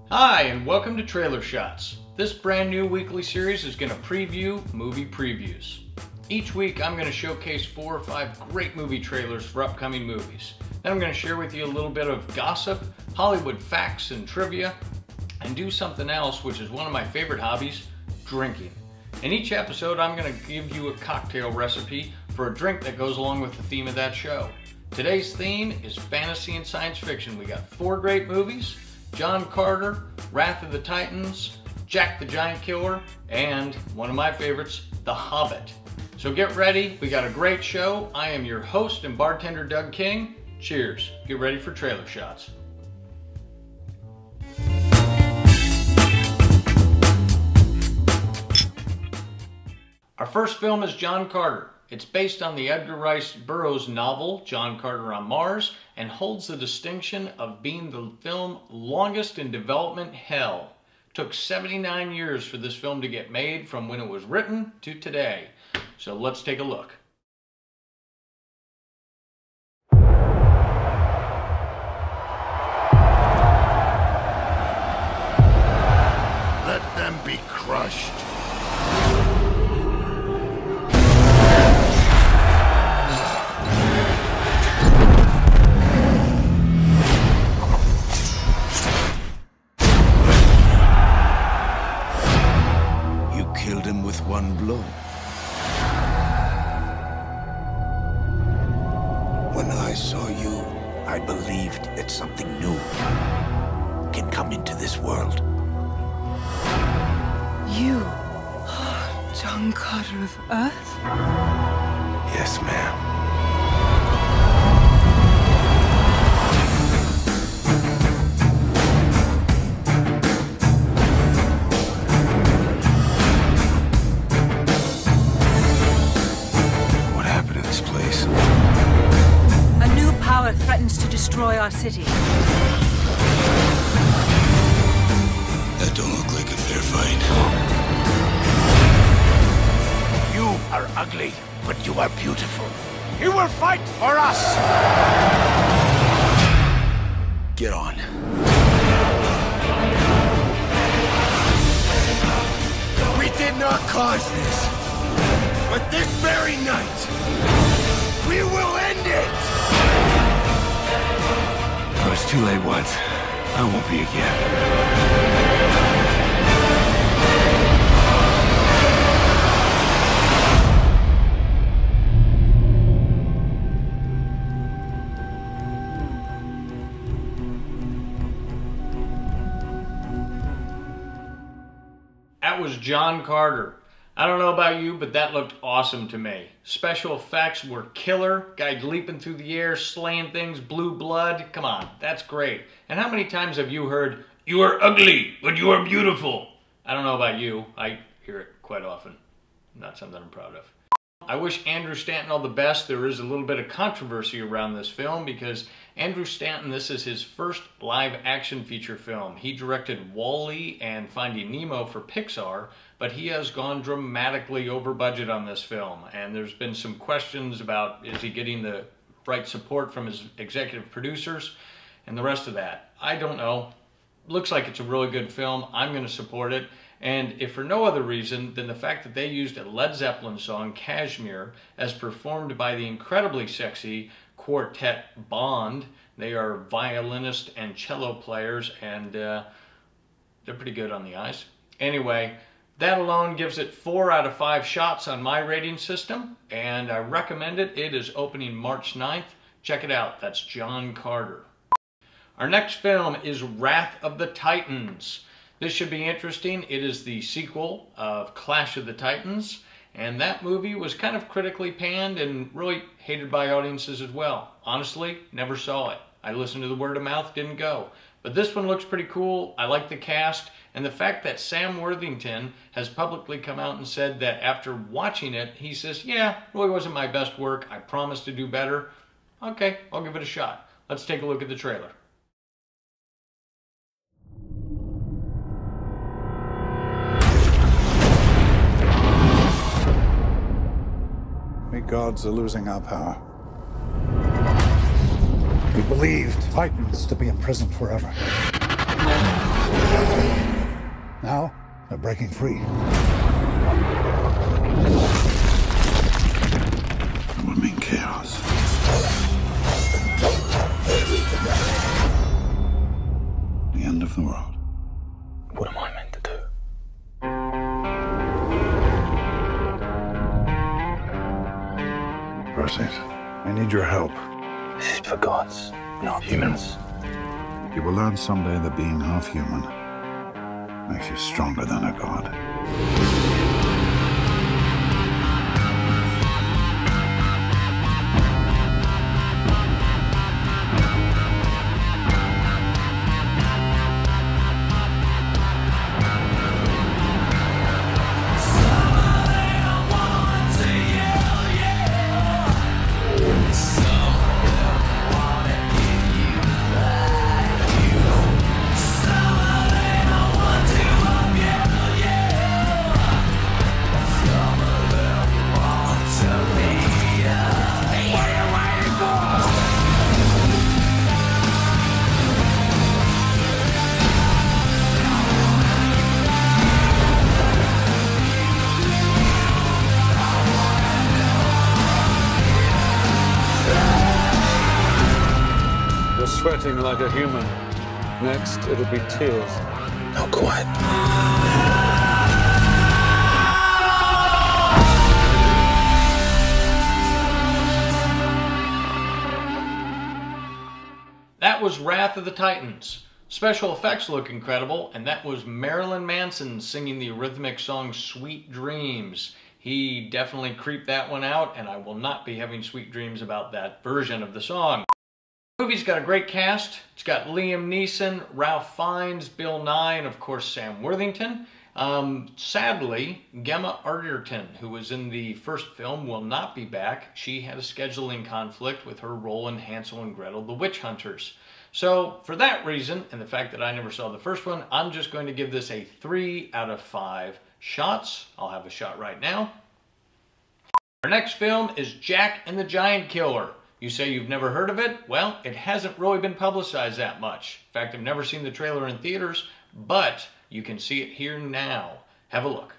Hi, and welcome to Trailer Shots. This brand new weekly series is going to preview movie previews. Each week I'm going to showcase 4 or 5 great movie trailers for upcoming movies. Then I'm going to share with you a little bit of gossip, Hollywood facts and trivia, and do something else which is one of my favorite hobbies, drinking. In each episode I'm going to give you a cocktail recipe for a drink that goes along with the theme of that show. Today's theme is fantasy and science fiction. We got 4 great movies: John Carter, Wrath of the Titans, Jack the Giant Killer, and one of my favorites, The Hobbit. So get ready, we got a great show. I am your host and bartender, Doug King. Cheers. Get ready for Trailer Shots. Our first film is John Carter. It's based on the Edgar Rice Burroughs novel, John Carter on Mars, and holds the distinction of being the film longest in development hell. Took 79 years for this film to get made from when it was written to today. So let's take a look. Let them be crushed. Killed him with one blow. When I saw you, I believed that something new can come into this world. You are John Carter of Earth? Yes, ma'am. Threatens to destroy our city. That don't look like a fair fight. You are ugly, but you are beautiful. You will fight for us! Get on. We did not cause this, but this very night, we will end it! I was too late once. I won't be again. That was John Carter. I don't know about you, but that looked awesome to me. Special effects were killer. Guy leaping through the air, slaying things, blue blood. Come on, that's great. And how many times have you heard, "You are ugly, but you are beautiful"? I don't know about you. I hear it quite often. Not something I'm proud of. I wish Andrew Stanton all the best. There is a little bit of controversy around this film because Andrew Stanton, this is his first live action feature film. He directed WALL-E and Finding Nemo for Pixar, but he has gone dramatically over budget on this film. And there's been some questions about, is he getting the right support from his executive producers and the rest of that. I don't know. Looks like it's a really good film. I'm going to support it. And if for no other reason than the fact that they used a Led Zeppelin song, Kashmir, as performed by the incredibly sexy quartet Bond. They are violinist and cello players, and they're pretty good on the eyes. Anyway, that alone gives it 4 out of 5 shots on my rating system, and I recommend it. It is opening March 9th. Check it out. That's John Carter. Our next film is Wrath of the Titans. This should be interesting. It is the sequel of Clash of the Titans, and that movie was kind of critically panned and really hated by audiences as well. Honestly, never saw it. I listened to the word of mouth, didn't go. But this one looks pretty cool. I like the cast, and the fact that Sam Worthington has publicly come out and said that after watching it, he says, yeah, really wasn't my best work. I promise to do better. Okay, I'll give it a shot. Let's take a look at the trailer. We gods are losing our power. We believed Titans to be imprisoned forever. Now, they're breaking free. It will mean chaos. The end of the world. What am I meant to do? Perseus, I need your help. This is for gods, not humans. You will learn someday that being half human makes you stronger than a god. You're sweating like a human. Next, it'll be tears. Not quite. That was Wrath of the Titans. Special effects look incredible, and that was Marilyn Manson singing the Eurythmics song Sweet Dreams. He definitely creeped that one out, and I will not be having sweet dreams about that version of the song. The movie's got a great cast. It's got Liam Neeson, Ralph Fiennes, Bill Nye, and of course Sam Worthington. Sadly, Gemma Arterton, who was in the first film, will not be back. She had a scheduling conflict with her role in Hansel and Gretel, the Witch Hunters. So for that reason, and the fact that I never saw the first one, I'm just going to give this a 3 out of 5 shots. I'll have a shot right now. Our next film is Jack and the Giant Killer. You say you've never heard of it? Well, it hasn't really been publicized that much. In fact, I've never seen the trailer in theaters, but you can see it here now. Have a look.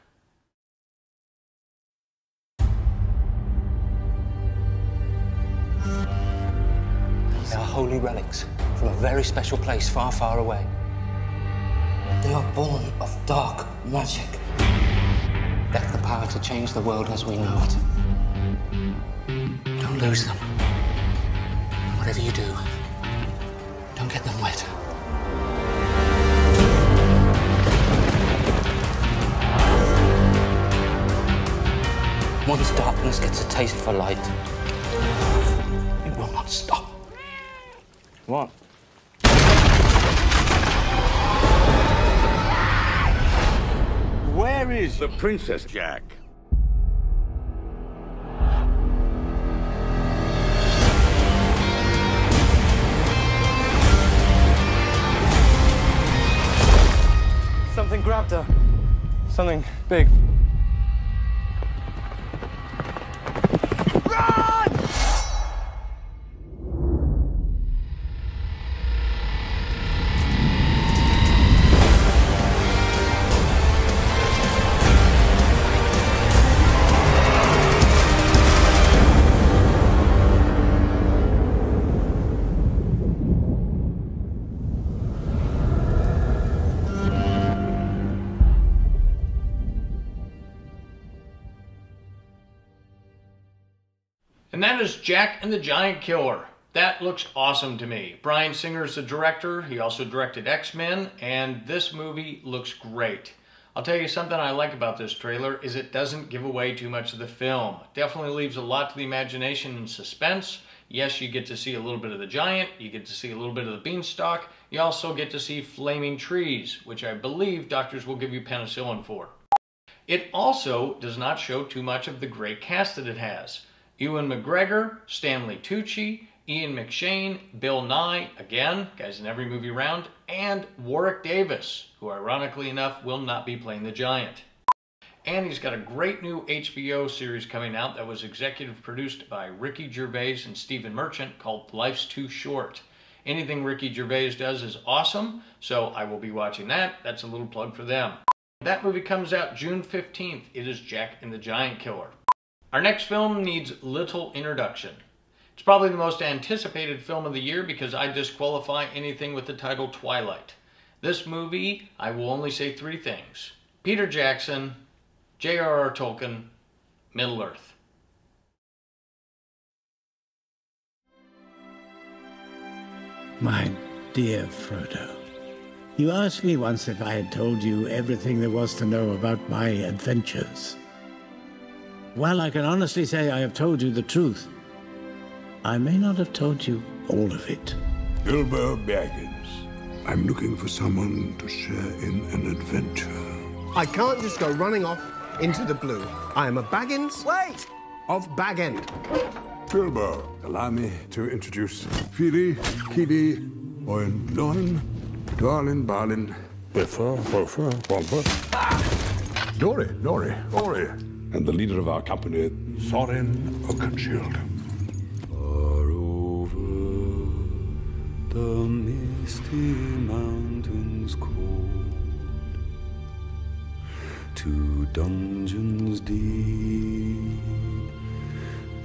They are holy relics from a very special place far, far away. They are born of dark magic. They have the power to change the world as we know it. Don't lose them. Whatever you do, don't get them wet. Once darkness gets a taste for light, it will not stop. What? Where is the Princess, Jack? Something grabbed her. Something big. And that is Jack and the Giant Killer. That looks awesome to me. Bryan Singer is the director. He also directed X-Men, and this movie looks great. I'll tell you something I like about this trailer is it doesn't give away too much of the film. Definitely leaves a lot to the imagination and suspense. Yes, you get to see a little bit of the giant, you get to see a little bit of the beanstalk, you also get to see flaming trees, which I believe doctors will give you penicillin for. It also does not show too much of the great cast that it has. Ewan McGregor, Stanley Tucci, Ian McShane, Bill Nye, again, guys in every movie round, and Warwick Davis, who ironically enough will not be playing the giant. And he's got a great new HBO series coming out that was executive produced by Ricky Gervais and Stephen Merchant called Life's Too Short. Anything Ricky Gervais does is awesome, so I will be watching that. That's a little plug for them. That movie comes out June 15th. It is Jack and the Giant Killer. Our next film needs little introduction. It's probably the most anticipated film of the year because I disqualify anything with the title Twilight. This movie, I will only say 3 things. Peter Jackson, J.R.R. Tolkien, Middle-earth. My dear Frodo, you asked me once if I had told you everything there was to know about my adventures. Well, I can honestly say I have told you the truth. I may not have told you all of it. Bilbo Baggins. I'm looking for someone to share in an adventure. I can't just go running off into the blue. I am a Baggins. Wait! Of Bag End. Bilbo, allow me to introduce Fili, Kili, Oin, Loin, Darlin, Balin, Biffer, Bofer, Bomber, Dori, Ori, and the leader of our company, Thorin Oakenshield. Far over the misty mountains cold, to dungeons deep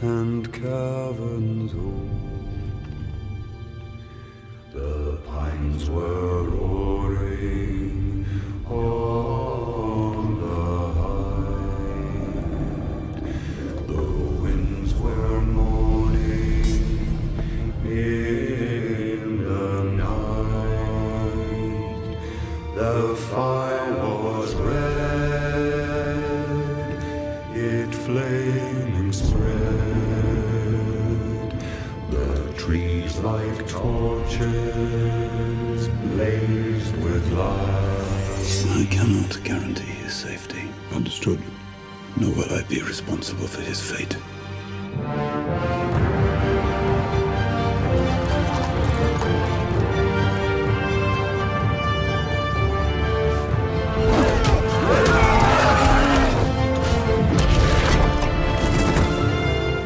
and caverns old, the pines were roaring on the height, the winds were moaning in the night, the fire was red, it flaming spread, the trees like torches blazed with light. I cannot guarantee his safety. Understood. Nor will I be responsible for his fate.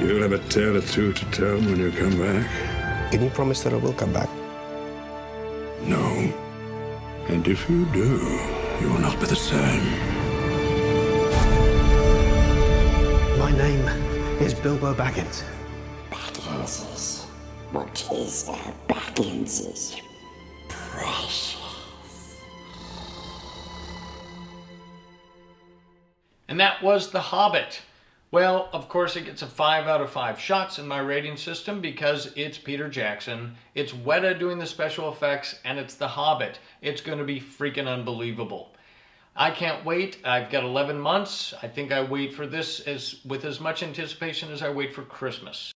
You'll have a tale or two to tell when you come back. Can you promise that I will come back? No. And if you do, you will not be the same. My name is Bilbo Baggins. Bagginses. What is Bagginses? Precious. And that was The Hobbit. Well, of course it gets a 5 out of 5 shots in my rating system because it's Peter Jackson, it's Weta doing the special effects, and it's The Hobbit. It's going to be freaking unbelievable. I can't wait. I've got 11 months. I think I wait for this with as much anticipation as I wait for Christmas.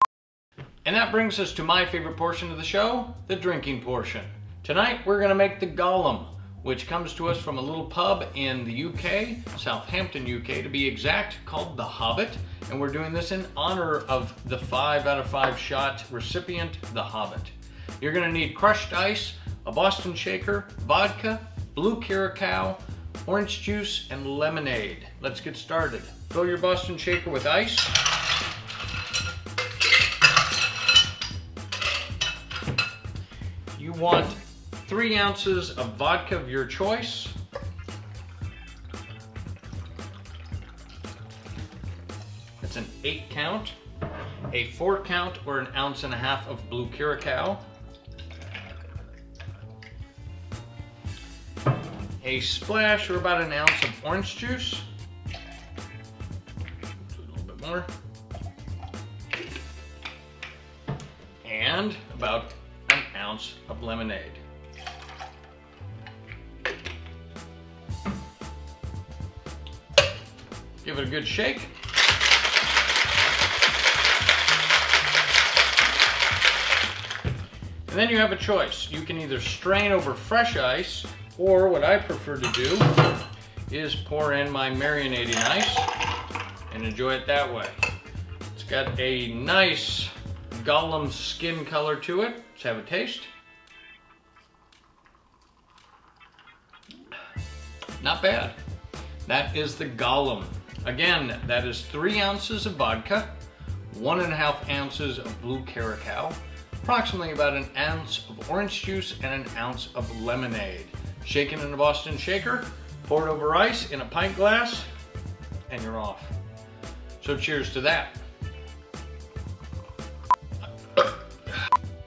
And that brings us to my favorite portion of the show, the drinking portion. Tonight we're going to make the Gollum, which comes to us from a little pub in the UK, Southampton, UK to be exact, called The Hobbit. And we're doing this in honor of the 5 out of 5 shot recipient, The Hobbit. You're gonna need crushed ice, a Boston shaker, vodka, blue curacao, orange juice, and lemonade. Let's get started. Fill your Boston shaker with ice. You want 3 ounces of vodka of your choice. It's an 8 count, a 4 count or an 1.5 ounces of blue curacao, a splash or about 1 ounce of orange juice, a little bit more, and about 1 ounce of lemonade. Give it a good shake. And then you have a choice. You can either strain over fresh ice, or what I prefer to do is pour in my marinating ice and enjoy it that way. It's got a nice Gollum skin color to it. Let's have a taste. Not bad. That is the Gollum. Again, that is 3 ounces of vodka, 1.5 ounces of blue curacao, approximately about an ounce of orange juice and an ounce of lemonade. Shaken in a Boston shaker, poured over ice in a pint glass, and you're off. So cheers to that.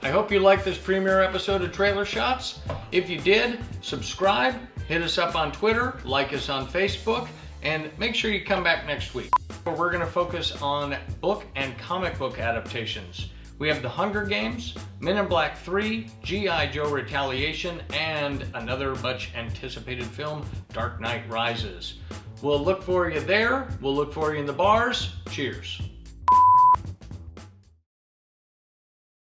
I hope you liked this premiere episode of Trailer Shots. If you did, subscribe, hit us up on Twitter, like us on Facebook, and make sure you come back next week. We're going to focus on book and comic book adaptations. We have The Hunger Games, Men in Black 3, G.I. Joe Retaliation, and another much anticipated film, Dark Knight Rises. We'll look for you there. We'll look for you in the bars. Cheers.